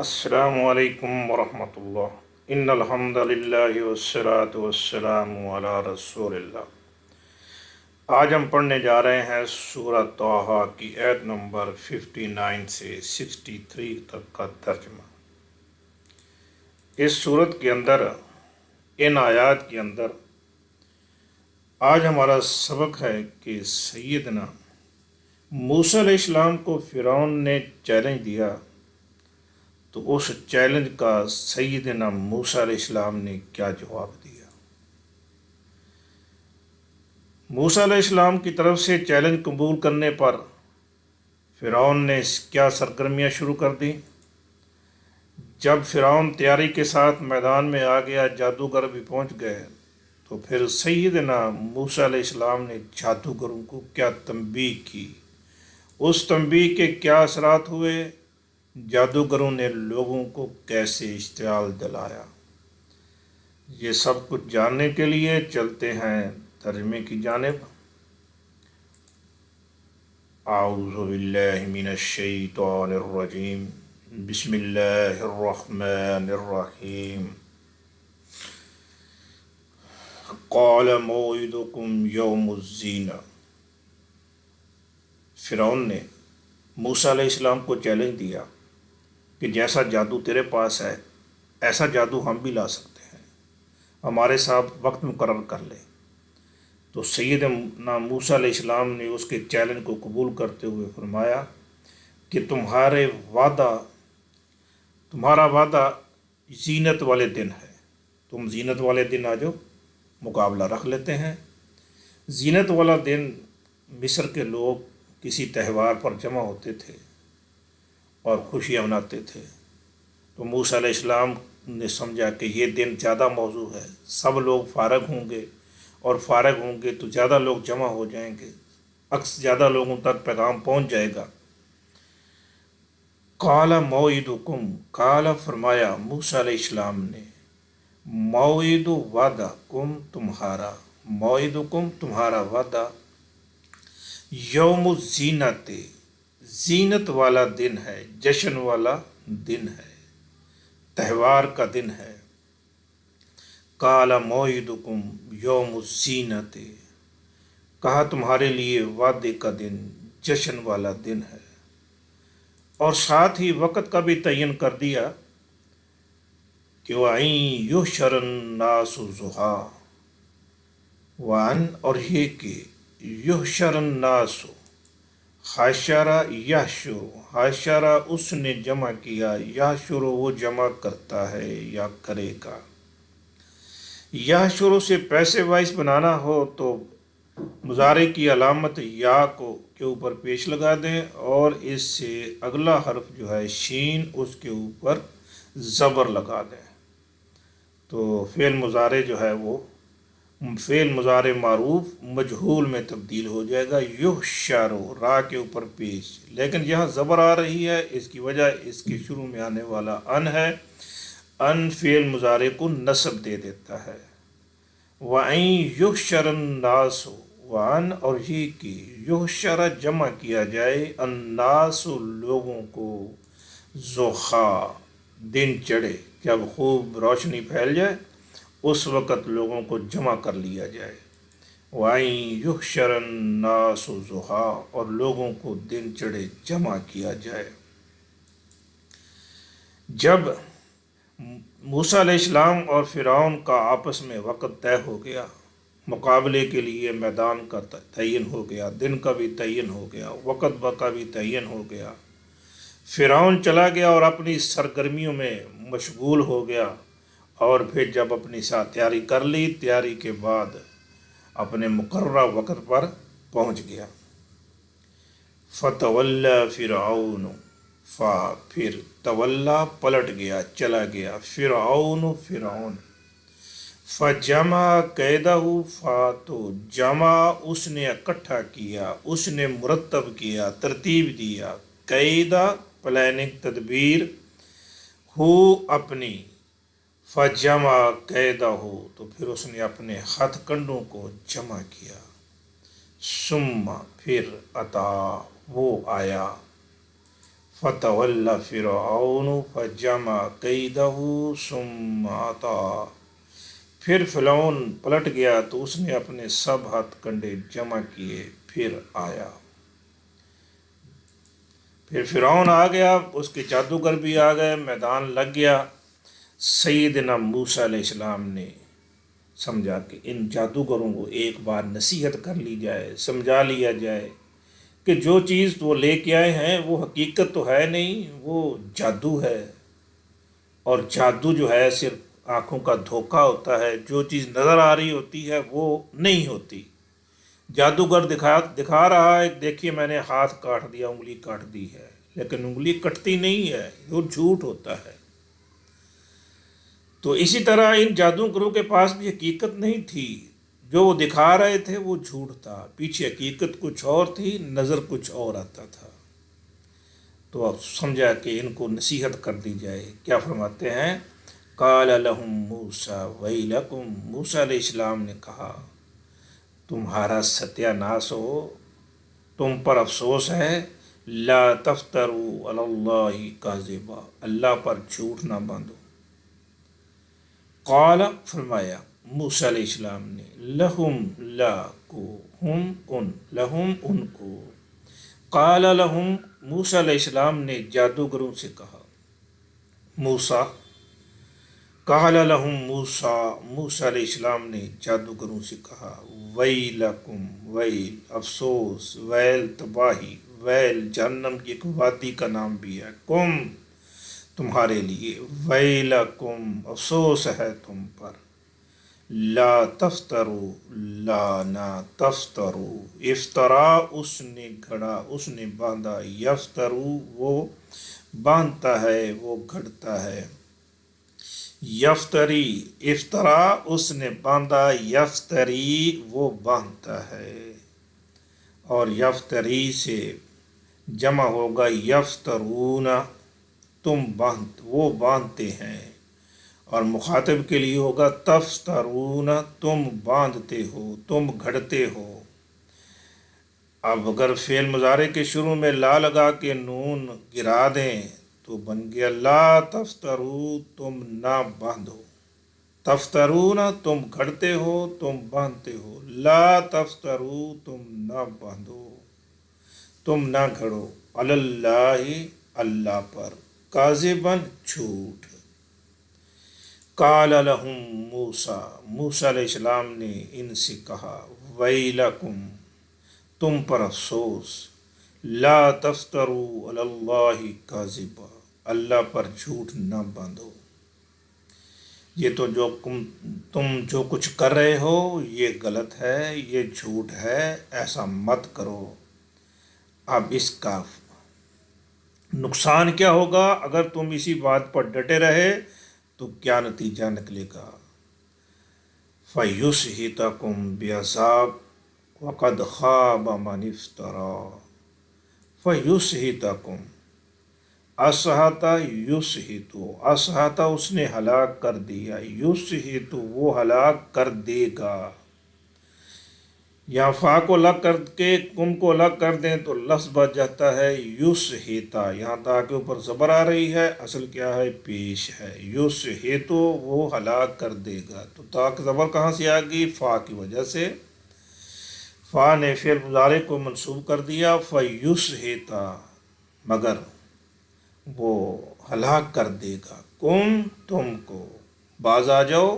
السلام علیکم ورحمۃ اللہ ان الحمد للہ والصلاۃ والسلام علی رسول اللہ۔ آج ہم پڑھنے جا رہے ہیں سورہ طٰہٰ کی آیت نمبر 59 سے 63 تک کا ترجمہ۔ اس سورت کے اندر، ان آیات کے اندر آج ہمارا سبق ہے کہ سیدنا موسیٰ علیہ السلام کو فرعون نے چیلنج دیا، تو اس چیلنج کا سیدنا موسیٰ علیہ السلام نے کیا جواب دیا۔ موسیٰ علیہ السلام کی طرف سے چیلنج قبول کرنے پر فرعون نے کیا سرگرمیاں شروع کر دیں۔ جب فرعون تیاری کے ساتھ میدان میں آ گیا، جادوگر بھی پہنچ گئے، تو پھر سیدنا موسیٰ علیہ السلام نے جادوگروں کو کیا تنبیہ کی، اس تنبیہ کے کیا اثرات ہوئے، جادوگروں نے لوگوں کو کیسے اشتعال دلایا۔ یہ سب کچھ جاننے کے لیے چلتے ہیں ترجمے کی جانب۔ اعوذ باللہ من الشیطان الرجیم، بسم اللہ الرحمن الرحیم۔ قال موعدکم یوم الزینہ۔ فرعون نے موسیٰ علیہ السلام کو چیلنج دیا کہ جیسا جادو تیرے پاس ہے ایسا جادو ہم بھی لا سکتے ہیں، ہمارے ساتھ وقت مقرر کر لے۔ تو سیدنا موسیٰ علیہ السلام نے اس کے چیلنج کو قبول کرتے ہوئے فرمایا کہ تمہارا وعدہ زینت والے دن ہے، تم زینت والے دن آ جاؤ، مقابلہ رکھ لیتے ہیں۔ زینت والا دن مصر کے لوگ کسی تہوار پر جمع ہوتے تھے اور خوشیاں مناتے تھے، تو موسیٰ علیہ السلام نے سمجھا کہ یہ دن زیادہ موزوں ہے، سب لوگ فارغ ہوں گے، اور فارغ ہوں گے تو زیادہ لوگ جمع ہو جائیں گے، زیادہ لوگوں تک پیغام پہنچ جائے گا۔ قال موعدکم، قال فرمایا موسیٰ علیہ السلام نے، موعد وعدہ کم تمہارا، موعدکم تمہارا وعدہ، یوم الزینت زینت والا دن ہے، جشن والا دن ہے، تہوار کا دن ہے۔ قال موعدکم یوم الزینت، کہا تمہارے لیے وعدے کا دن جشن والا دن ہے، اور ساتھ ہی وقت کا بھی تعین کر دیا کہ وَأَن يُحْشَرَ النَّاسُ ضُحًى، وَأَن اور یہ کہ يُحْشَرَ النَّاسُ، حشر یحشر، حشر اس نے جمع کیا، یحشر وہ جمع کرتا ہے یا کرے گا۔ یحشر سے پیسے وائس بنانا ہو تو مضارع کی علامت یا کے اوپر پیش لگا دیں، اور اس سے اگلا حرف جو ہے شین، اس کے اوپر زبر لگا دیں، تو فعل مضارع جو ہے وہ فعل مضارع معروف مجہول میں تبدیل ہو جائے گا۔ یحشر را کے اوپر پیش، لیکن یہاں زبر آ رہی ہے، اس کی وجہ اس کے شروع میں آنے والا ان ہے، ان فعل مضارع کو نصب دے دیتا ہے۔ وَأَن يُحْشَرَ النَّاسُ، وَأَن اور یہ کہ یحشر جمع کیا جائے، الناس لوگوں کو، ضحیٰ دن چڑھے، جب خوب روشنی پھیل جائے اس وقت لوگوں کو جمع کر لیا جائے۔ وَأَن يُحْشَرَ النَّاسُ ضحیٰ، اور لوگوں کو دن چڑھے جمع کیا جائے۔ جب موسیٰ علیہ السلام اور فرعون کا آپس میں وقت طے ہو گیا، مقابلے کے لیے میدان کا تعین ہو گیا، دن کا بھی تعین ہو گیا، وقت کا بھی تعین ہو گیا، فرعون چلا گیا اور اپنی سرگرمیوں میں مشغول ہو گیا، اور پھر جب اپنی ساتھ تیاری کر لی، تیاری کے بعد اپنے مقررہ وقت پر پہنچ گیا۔ فَتَوَلَّى فِرْعَوْنُ، پھر تولا پلٹ گیا، چلا گیا، فرعون فجمع قیدہ، تو جمع اس نے اکٹھا کیا، اس نے مرتب کیا، ترتیب دیا، قیدہ پلاننگ تدبیر، ہو اپنی، فجمع قیدہ ہو تو پھر اس نے اپنے ہتھ کنڈوں کو جمع کیا، ثم پھر اتا وہ آیا، فتول فرعون فجمع کیدہ ثم اتا، پھر فرعون پلٹ گیا تو اس نے اپنے سب ہتھ کنڈے جمع کیے پھر آیا۔ پھر فرعون آ گیا، اس کے جادوگر بھی آ گئے، میدان لگ گیا۔ سیدنا موسیٰ علیہ السلام نے سمجھا کہ ان جادوگروں کو ایک بار نصیحت کر لی جائے، سمجھا لیا جائے کہ جو چیز وہ لے کے آئے ہیں وہ حقیقت تو ہے نہیں، وہ جادو ہے، اور جادو جو ہے صرف آنکھوں کا دھوکہ ہوتا ہے، جو چیز نظر آ رہی ہوتی ہے وہ نہیں ہوتی۔ جادوگر دکھا رہا ہے، دیکھیے میں نے ہاتھ کاٹ دیا، انگلی کاٹ دی ہے، لیکن انگلی کٹتی نہیں ہے، وہ جھوٹ ہوتا ہے۔ تو اسی طرح ان جادوگروں کے پاس بھی حقیقت نہیں تھی، جو وہ دکھا رہے تھے وہ جھوٹ تھا، پیچھے حقیقت کچھ اور تھی، نظر کچھ اور آتا تھا۔ تو اب سمجھا کہ ان کو نصیحت کر دی جائے۔ کیا فرماتے ہیں؟ قال لهم موسیٰ ویلکم، موسیٰ علیہ السلام نے کہا تمہارا ستیہ ناس ہو، تم پر افسوس ہے، لا تفتروا علی اللہ کاذبا، اللہ پر جھوٹ نہ باندھو۔ قال فرمایا موسیٰ علیہ السلام نے، لہم لا کو، ہم ان، لہم ان کو، قال لہم موسیٰ علیہ السلام نے جادوگروں سے کہا، موسیٰ، قال لہم موسیٰ، موسیٰ علیہ السلام نے جادوگروں سے کہا، ویلکم، ویل افسوس، ویل تباہی، ویل جہنم کی ایک وادی کا نام بھی ہے، کم تمہارے لیے، ویلکم افسوس ہے تم پر، لا تفترو، لا نہ تفترو، افطرا اس نے گھڑا، اس نے باندھا، یفترو وہ باندھتا ہے، وہ گھڑتا ہے، یفتری افطرا اس نے باندھا، یفتری وہ باندھتا ہے، اور یفتری سے جمع ہوگا یفترون، وہ باندھتے ہیں، اور مخاطب کے لیے ہوگا تفترون، تم باندھتے ہو، تم گھڑتے ہو۔ اب اگر فعل مضارع کے شروع میں لا لگا کے نون گرا دیں تو بن گیا لا تفترو، تم نہ باندھو، تفترون تم گھڑتے ہو، تم باندھتے ہو، لا تفترو تم نہ باندھو، تم نہ گھڑو، علی اللہ اللہ پر، کاذباً جھوٹ۔ قال لہم موسیٰ، موسیٰ علیہ السلام نے ان سے کہا، ویلکم تم پر افسوس، لا تفتروا علی اللہ کاذبا، اللہ پر جھوٹ نہ باندھو، یہ تو تم جو کچھ کر رہے ہو یہ غلط ہے، یہ جھوٹ ہے، ایسا مت کرو۔ اب اس کا نقصان کیا ہوگا اگر تم اسی بات پر ڈٹے رہے تو کیا نتیجہ نکلے گا؟ فَيُسْحِتَكُمْ بِعَذَابٍ وَقَدْ خَابَ مَنِ افْتَرَىٰ، فَيُسْحِتَكُمْ، اصحت یسحت، اصحت اس نے ہلاک کر دیا، یسحت وہ ہلاک کر دے گا۔ یہاں فا کو الگ کر کے کم کو الگ کر دیں تو لفظ بچ جاتا ہے یسحتا، یہاں تا کے اوپر زبر آ رہی ہے، اصل کیا ہے؟ پیش ہے، یسحت وہ ہلاک کر دے گا، تو تا کی زبر کہاں سے آ گئی؟ فا کی وجہ سے، فا نے فعل مضارع کو منصوب کر دیا، فیسحتا مگر وہ ہلاک کر دے گا، کم تم کو، باز آ جاؤ،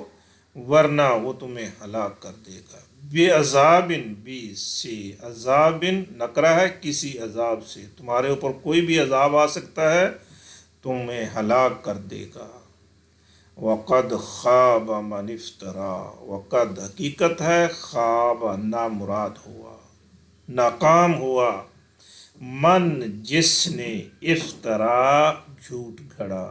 ورنہ وہ تمہیں ہلاک کر دے گا، بے عذاب، بی سے عذاب نکرہ ہے، کسی عذاب سے، تمہارے اوپر کوئی بھی عذاب آ سکتا ہے، تمہیں ہلاک کر دے گا۔ وقد خاب من افطرا، وقد حقیقت ہے، خواب نامراد ہوا، ناکام ہوا، من جس نے، افطرا جھوٹ گھڑا،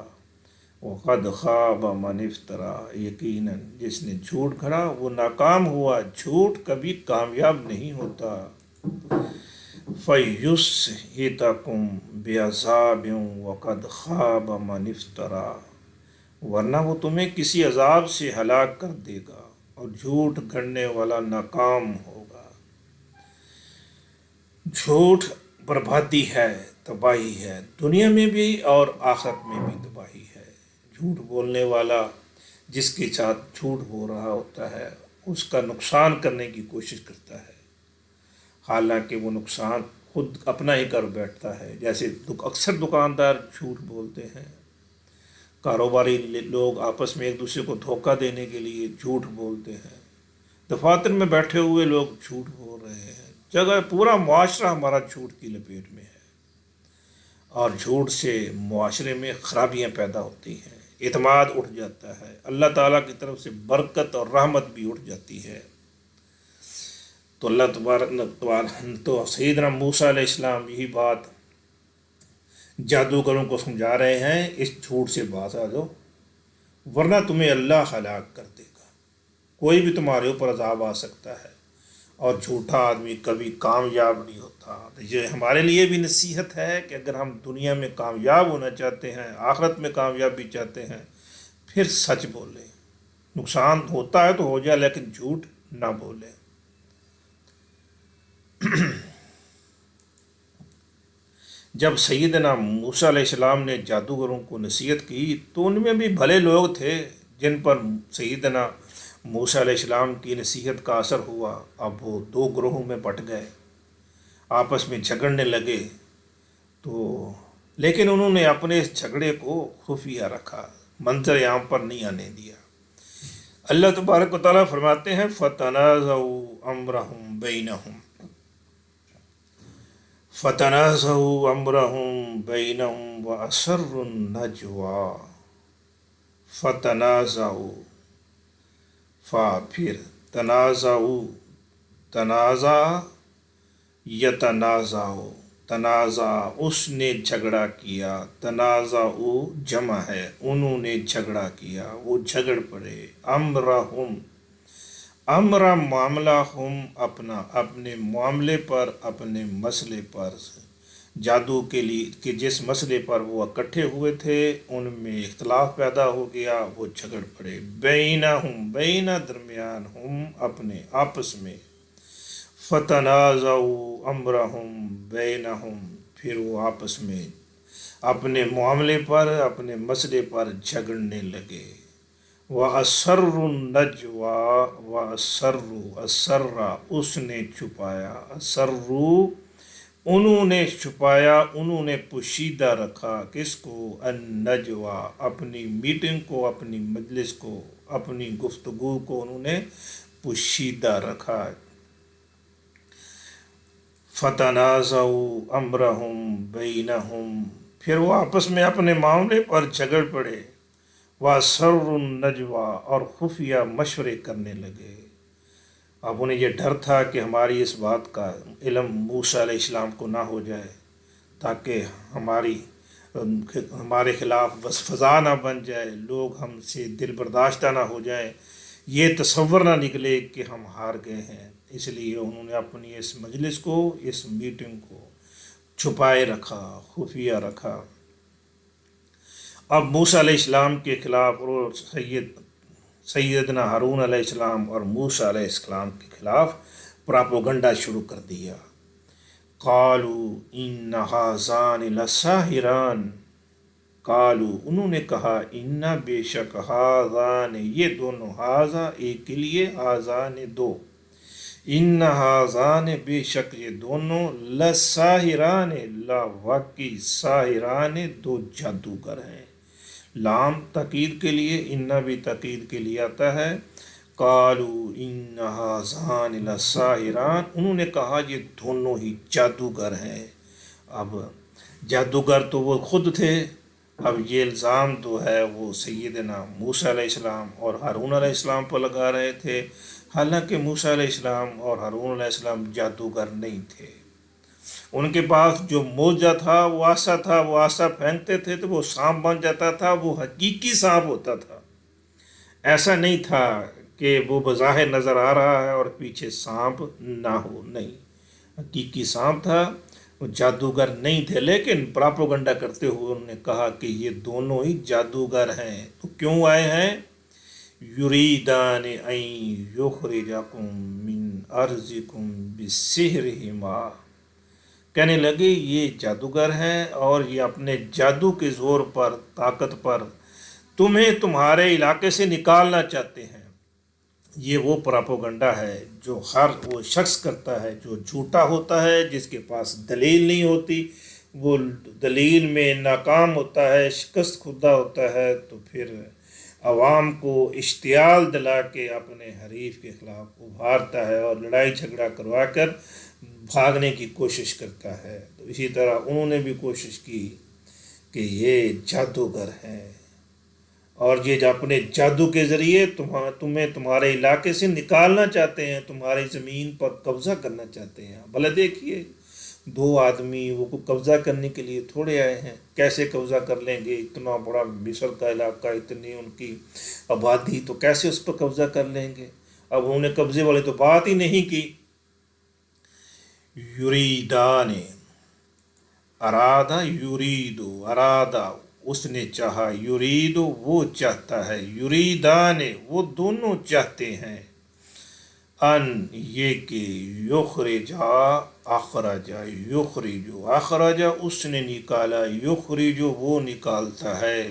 وقد خاب من افطرا یقیناً جس نے جھوٹ گھڑا وہ ناکام ہوا، جھوٹ کبھی کامیاب نہیں ہوتا۔ فَيُسْحِتَكُمْ بِعَذَابٍ وَقَدْ خَابَ مَنِ افْتَرَىٰ، ورنہ وہ تمہیں کسی عذاب سے ہلاک کر دے گا اور جھوٹ گھڑنے والا ناکام ہوگا۔ جھوٹ بربادی ہے، تباہی ہے، دنیا میں بھی اور آخرت میں بھی تباہی ہے۔ جھوٹ بولنے والا جس کے ساتھ جھوٹ بول رہا ہوتا ہے اس کا نقصان کرنے کی کوشش کرتا ہے، حالانکہ وہ نقصان خود اپنا ہی کر بیٹھتا ہے۔ جیسے اکثر دکاندار جھوٹ بولتے ہیں، کاروباری لوگ آپس میں ایک دوسرے کو دھوکہ دینے کے لیے جھوٹ بولتے ہیں، دفاتر میں بیٹھے ہوئے لوگ جھوٹ بول رہے ہیں، جگہ پورا معاشرہ ہمارا جھوٹ کی لپیٹ میں ہے، اور جھوٹ سے معاشرے میں خرابیاں پیدا ہوتی ہیں، اعتماد اٹھ جاتا ہے، اللہ تعالیٰ کی طرف سے برکت اور رحمت بھی اٹھ جاتی ہے۔ تو اللہ تو سیدنا موسیٰ علیہ السلام یہی بات جادوگروں کو سمجھا رہے ہیں، اس جھوٹ سے باز آ جاؤ ورنہ تمہیں اللہ ہلاک کر دے گا، کوئی بھی تمہارے اوپر عذاب آ سکتا ہے، اور جھوٹا آدمی کبھی کامیاب نہیں ہوتا۔ تو یہ ہمارے لیے بھی نصیحت ہے کہ اگر ہم دنیا میں کامیاب ہونا چاہتے ہیں، آخرت میں کامیابی چاہتے ہیں، پھر سچ بولیں، نقصان ہوتا ہے تو ہو جائے لیکن جھوٹ نہ بولیں۔ جب سیدنا موسیٰ علیہ السلام نے جادوگروں کو نصیحت کی تو ان میں بھی بھلے لوگ تھے جن پر سیدنا موسیٰ علیہ السلام کی نصیحت کا اثر ہوا۔ اب وہ دو گروہوں میں بٹ گئے، آپس میں جھگڑنے لگے، تو لیکن انہوں نے اپنے اس جھگڑے کو خفیہ رکھا، منظر عام پر نہیں آنے دیا۔ اللہ تبارک و تعالیٰ فرماتے ہیں فَتَنَازَعُوا أَمْرَهُمْ بَيْنَهُمْ فَتَنَازَعُوا أَمْرَهُمْ بَيْنَهُمْ وَأَسَرُّوا النَّجْوَىٰ فَتَنَازَعُوا پھر تنازعوا، تنازع یتنازع، تنازع اس نے جھگڑا کیا، تنازعوا جمع ہے، انہوں نے جھگڑا کیا، وہ جھگڑ پڑے، امرہم، امر معاملہ، ہم اپنا، اپنے معاملے پر، اپنے مسئلے پر، جادو کے لیے کہ جس مسئلے پر وہ اکٹھے ہوئے تھے ان میں اختلاف پیدا ہو گیا، وہ جھگڑ پڑے، بینہم، بین درمیان، ہم اپنے آپس میں، فتنازعوا امرہم بینہم پھر وہ آپس میں اپنے معاملے پر، اپنے مسئلے پر جھگڑنے لگے، وَأَسَرُّوا النَّجْوَىٰ وَأَسَرُّوا، أَسَرَّ اس نے چھپایا، أَسَرُّوا انہوں نے چھپایا، انہوں نے پوشیدہ رکھا، کس کو؟ النجویٰ اپنی میٹنگ کو، اپنی مجلس کو، اپنی گفتگو کو انہوں نے پوشیدہ رکھا۔ فَتَنَازَعُوا أَمْرَهُمْ بَيْنَهُمْ پھر وہ آپس میں اپنے معاملے پر جھگڑ پڑے، وَأَسَرُّوا النَّجْوَىٰ اور خفیہ مشورے کرنے لگے۔ اب انہیں یہ ڈر تھا کہ ہماری اس بات کا علم موسیٰ علیہ السلام کو نہ ہو جائے، تاکہ ہمارے خلاف فضا نہ بن جائے، لوگ ہم سے دل برداشتہ نہ ہو جائیں، یہ تصور نہ نکلے کہ ہم ہار گئے ہیں، اس لیے انہوں نے اپنی اس مجلس کو، اس میٹنگ کو چھپائے رکھا، خفیہ رکھا۔ اب موسیٰ علیہ السلام کے خلاف اور سیدنا ہارون علیہ السلام اور موسیٰ علیہ السلام کے خلاف پراپوگنڈا شروع کر دیا۔ قالوا ان ھذان لساحران، قالوا انہوں نے کہا، ان بے شک، ھذان یہ دونوں، ھذا ایک کے لیے، ھذان دو، ان ھذان بے شک یہ دونوں، لساحران لا واقعی، ساحران دو جادوگر ہیں، لام تاکید کے لیے، ان بھی تاکید کے لیے آتا ہے۔ قالوا ان ھذان لساحران انہوں نے کہا یہ دونوں ہی جادوگر ہیں۔ اب جادوگر تو وہ خود تھے، اب یہ الزام جو ہے وہ سیدنا موسیٰ علیہ السلام اور ہارون علیہ السلام پر لگا رہے تھے، حالانکہ موسیٰ علیہ السلام اور ہارون علیہ السلام جادوگر نہیں تھے۔ ان کے پاس جو موجہ تھا وہ آسا تھا، وہ آسا پھینکتے تھے تو وہ سانپ بن جاتا تھا، وہ حقیقی سانپ ہوتا تھا، ایسا نہیں تھا کہ وہ بظاہر نظر آ رہا ہے اور پیچھے سانپ نہ ہو، نہیں، حقیقی سانپ تھا، وہ جادوگر نہیں تھے، لیکن پراپوگنڈا کرتے ہوئے انہوں نے کہا کہ یہ دونوں ہی جادوگر ہیں۔ تو کیوں آئے ہیں؟ یریدان ان یخرجکم من ارضکم بسحرہما، کہنے لگے یہ جادوگر ہیں اور یہ اپنے جادو کے زور پر، طاقت پر تمہیں تمہارے علاقے سے نکالنا چاہتے ہیں۔ یہ وہ پراپوگنڈا ہے جو ہر وہ شخص کرتا ہے جو جھوٹا ہوتا ہے، جس کے پاس دلیل نہیں ہوتی، وہ دلیل میں ناکام ہوتا ہے، شکست خوردہ ہوتا ہے، تو پھر عوام کو اشتعال دلا کے اپنے حریف کے خلاف ابھارتا ہے اور لڑائی جھگڑا کروا کر بھاگنے کی کوشش کرتا ہے۔ تو اسی طرح انہوں نے بھی کوشش کی کہ یہ جادوگر ہیں اور یہ اپنے جادو کے ذریعے تمہیں تمہارے علاقے سے نکالنا چاہتے ہیں، تمہاری زمین پر قبضہ کرنا چاہتے ہیں۔ بھلے دیکھیے، دو آدمی وہ کو قبضہ کرنے کے لیے تھوڑے آئے ہیں، کیسے قبضہ کر لیں گے؟ اتنا بڑا مصر کا علاقہ، اتنی ان کی آبادی، تو کیسے اس پر قبضہ کر لیں گے؟ اب انہوں نے قبضے والے تو بات ہی نہیں کی۔ یریدان، ارادہ، یریدو، ارادہ اس نے چاہا، یریدو وہ چاہتا ہے، یریدان وہ دونوں چاہتے ہیں، ان یہ کہ یخرجا، اخرجا، یخرجو، اخرجا اس نے نکالا، یخرجو وہ نکالتا ہے۔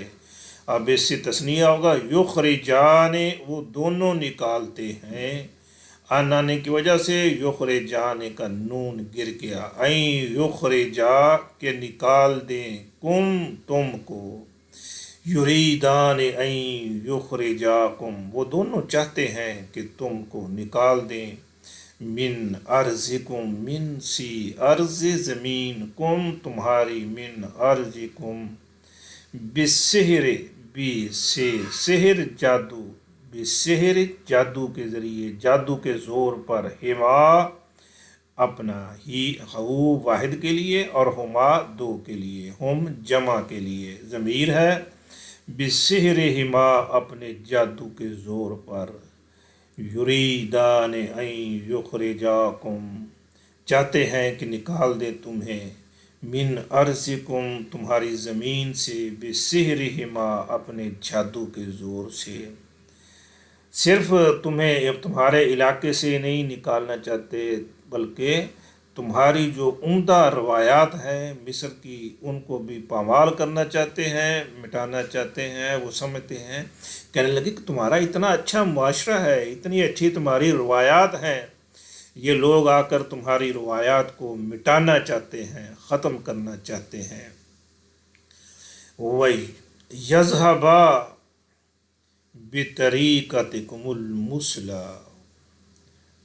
اب اس سے تثنیہ ہوگا، یخرجان وہ دونوں نکالتے ہیں، ان آنے کی وجہ سے یخرجان کا نون گر گیا، این یخرجا کہ نکال دیں، کم تم کو، یریدان این یخرجاکم وہ دونوں چاہتے ہیں کہ تم کو نکال دیں، من ارضکم، من سی ارض زمین، کم تمہاری، من ارضکم، بالسحر بھی سے سحر جادو، بالسحر جادو کے ذریعے، جادو کے زور پر، ہما اپنا، ہی ہو واحد کے لیے اور ہما دو کے لیے، ہم جمع کے لیے ضمیر ہے، بالسحر ہما اپنے جادو کے زور پر، یریدان این یخرجاکم چاہتے ہیں کہ نکال دے تمہیں، من ارضکم تمہاری زمین سے، بسحرہما اپنے جادو کے زور سے۔ صرف تمہیں تمہارے علاقے سے نہیں نکالنا چاہتے، بلکہ تمہاری جو عمدہ روایات ہیں مصر کی، ان کو بھی پامال کرنا چاہتے ہیں، مٹانا چاہتے ہیں۔ وہ سمجھتے ہیں، کہنے لگے کہ تمہارا اتنا اچھا معاشرہ ہے، اتنی اچھی تمہاری روایات ہیں، یہ لوگ آ کر تمہاری روایات کو مٹانا چاہتے ہیں، ختم کرنا چاہتے ہیں۔ وہی یذہبا بطریقتکم المثلی،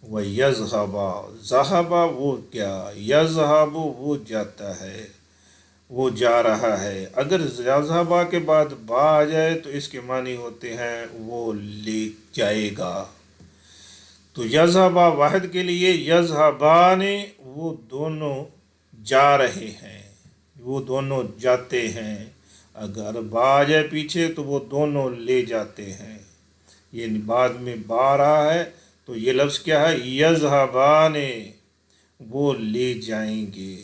وَيَذْهَبَا ذَهَبَا وہ کیا، یذہب وہ جاتا ہے، وہ جا رہا ہے۔ اگر یذہبا کے بعد با آ جائے تو اس کے معنی ہوتے ہیں وہ لے جائے گا۔ تو یذہبا واحد کے لیے، یذہبان وہ دونوں جا رہے ہیں، وہ دونوں جاتے ہیں۔ اگر با آ جائے پیچھے تو وہ دونوں لے جاتے ہیں، یہ بعد میں با رہا ہے تو یہ لفظ کیا ہے، یذہبان وہ لے جائیں گے،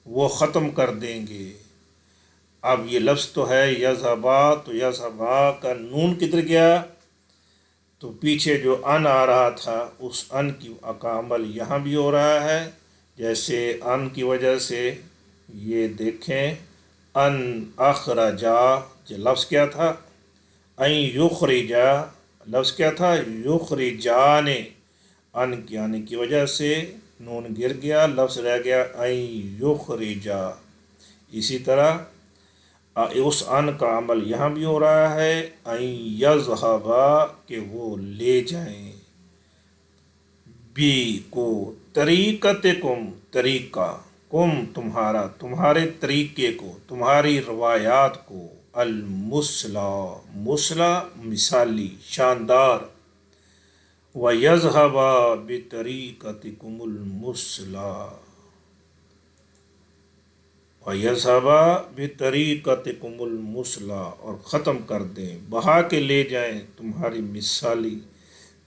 وہ ختم کر دیں گے۔ اب یہ لفظ تو ہے یذہبا، تو یذہبا کا نون کدھر گیا؟ تو پیچھے جو ان آ رہا تھا اس ان کی کا عمل یہاں بھی ہو رہا ہے۔ جیسے ان کی وجہ سے یہ دیکھیں، ان اخرجا یہ لفظ کیا تھا، این یخرجا لفظ کیا تھا، یخرجان، ان کے آنے کی وجہ سے نون گر گیا، لفظ رہ گیا این یخرجا۔ اسی طرح اس ان کا عمل یہاں بھی ہو رہا ہے، این یذہبا کہ وہ لے جائیں، بی کو طریقتکم طریقہ، کم تمہارا، تمہارے طریقے کو، تمہاری روایات کو، المثلی مثلی مثالی شاندار، وَيَذْهَبَا بِطَرِيقَتِكُمُ الْمُثْلَىٰ، وَيَذْهَبَا بِطَرِيقَتِكُمُ الْمُثْلَىٰ اور ختم کر دیں، بہا کے لے جائیں تمہاری مثالی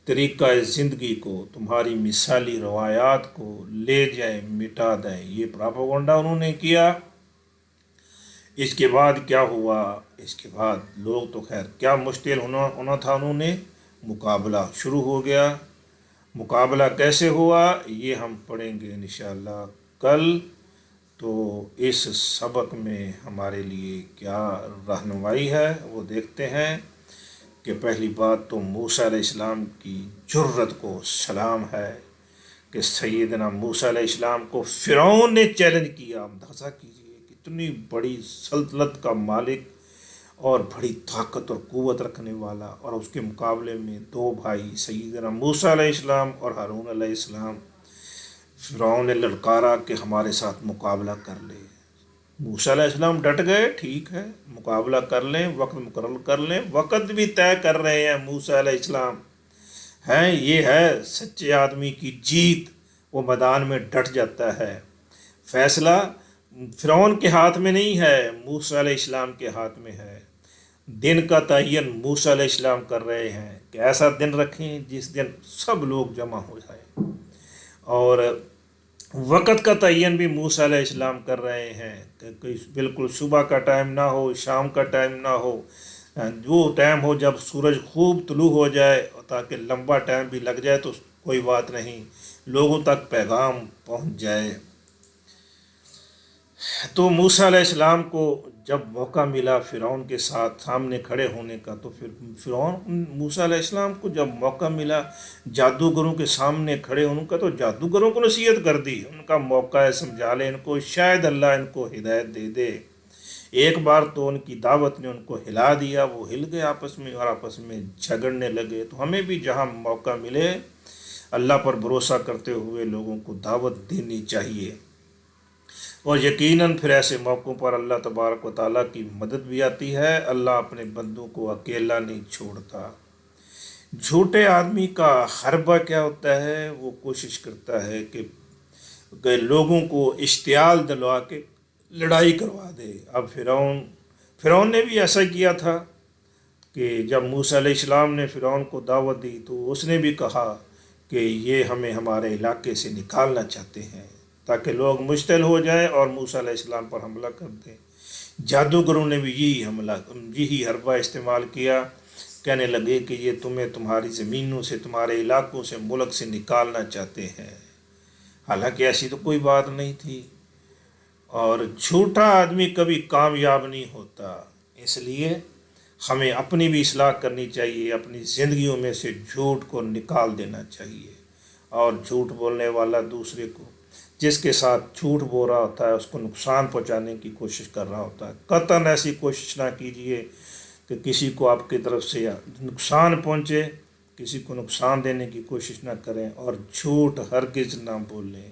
طریقہ زندگی کو، تمہاری مثالی روایات کو لے جائیں، مٹا دیں۔ یہ پراپوگنڈا انہوں نے کیا۔ اس کے بعد کیا ہوا؟ اس کے بعد لوگ تو خیر کیا مشتعل ہونا تھا، انہوں نے مقابلہ شروع ہو گیا۔ مقابلہ کیسے ہوا یہ ہم پڑھیں گے انشاءاللہ کل۔ تو اس سبق میں ہمارے لیے کیا رہنمائی ہے وہ دیکھتے ہیں کہ پہلی بات تو موسیٰ علیہ السلام کی جرت کو سلام ہے کہ سیدنا موسیٰ علیہ السلام کو فرعون نے چیلنج کیا. اندازہ کیجئے کتنی بڑی سلطنت کا مالک اور بڑی طاقت اور قوت رکھنے والا، اور اس کے مقابلے میں دو بھائی سیدنا موسیٰ علیہ السلام اور ہارون علیہ السلام. فرعون نے للکارا کہ ہمارے ساتھ مقابلہ کر لے. موسیٰ علیہ السلام ڈٹ گئے، ٹھیک ہے مقابلہ کر لیں، وقت مقرر کر لیں. وقت بھی طے کر رہے ہیں موسیٰ علیہ السلام ہیں. یہ ہے سچے آدمی کی جیت، وہ میدان میں ڈٹ جاتا ہے. فیصلہ فرعون کے ہاتھ میں نہیں ہے، موسیٰ علیہ السلام کے ہاتھ میں ہے. دن کا تعین موسیٰ علیہ السلام کر رہے ہیں کہ ایسا دن رکھیں جس دن سب لوگ جمع ہو جائیں، اور وقت کا تعین بھی موسیٰ علیہ السلام کر رہے ہیں کہ بالکل صبح کا ٹائم نہ ہو، شام کا ٹائم نہ ہو، وہ ٹائم ہو جب سورج خوب طلوع ہو جائے، تاکہ لمبا ٹائم بھی لگ جائے تو کوئی بات نہیں، لوگوں تک پیغام پہنچ جائے. تو موسیٰ علیہ السلام کو جب موقع ملا فرعون کے ساتھ سامنے کھڑے ہونے کا، تو پھر فرعون موسیٰ علیہ السلام کو جب موقع ملا جادوگروں کے سامنے کھڑے ہونے کا، تو جادوگروں کو نصیحت کر دی. ان کا موقع ہے، سمجھا لیں ان کو، شاید اللہ ان کو ہدایت دے دے. ایک بار تو ان کی دعوت نے ان کو ہلا دیا، وہ ہل گئے آپس میں اور آپس میں جھگڑنے لگے. تو ہمیں بھی جہاں موقع ملے اللہ پر بھروسہ کرتے ہوئے لوگوں کو دعوت دینی چاہیے، اور یقیناً پھر ایسے موقعوں پر اللہ تبارک و تعالیٰ کی مدد بھی آتی ہے. اللہ اپنے بندوں کو اکیلا نہیں چھوڑتا. جھوٹے آدمی کا حربہ کیا ہوتا ہے، وہ کوشش کرتا ہے کہ لوگوں کو اشتعال دلوا کے لڑائی کروا دے. اب فرعون نے بھی ایسا کیا تھا کہ جب موسیٰ علیہ السلام نے فرعون کو دعوت دی تو اس نے بھی کہا کہ یہ ہمیں ہمارے علاقے سے نکالنا چاہتے ہیں تاکہ لوگ مشتعل ہو جائیں اور موسیٰ علیہ السلام پر حملہ کر دیں. جادوگروں نے بھی یہی حربہ استعمال کیا. کہنے لگے کہ یہ تمہیں تمہاری زمینوں سے، تمہارے علاقوں سے، ملک سے نکالنا چاہتے ہیں. حالانکہ ایسی تو کوئی بات نہیں تھی. اور جھوٹا آدمی کبھی کامیاب نہیں ہوتا. اس لیے ہمیں اپنی بھی اصلاح کرنی چاہیے، اپنی زندگیوں میں سے جھوٹ کو نکال دینا چاہیے. اور جھوٹ بولنے والا دوسرے کو، جس کے ساتھ جھوٹ بول رہا ہوتا ہے، اس کو نقصان پہنچانے کی کوشش کر رہا ہوتا ہے. قطعاً ایسی کوشش نہ کیجیے کہ کسی کو آپ کی طرف سے نقصان پہنچے، کسی کو نقصان دینے کی کوشش نہ کریں، اور جھوٹ ہرگز نہ بولیں.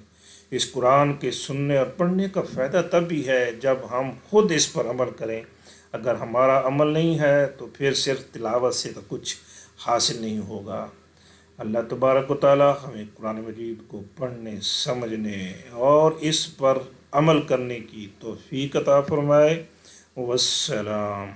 اس قرآن کے سننے اور پڑھنے کا فائدہ تب بھی ہے جب ہم خود اس پر عمل کریں. اگر ہمارا عمل نہیں ہے تو پھر صرف تلاوت سے تو کچھ حاصل نہیں ہوگا. اللہ تبارک و تعالیٰ ہمیں قرآن مجید کو پڑھنے، سمجھنے اور اس پر عمل کرنے کی توفیق عطا فرمائے. والسلام.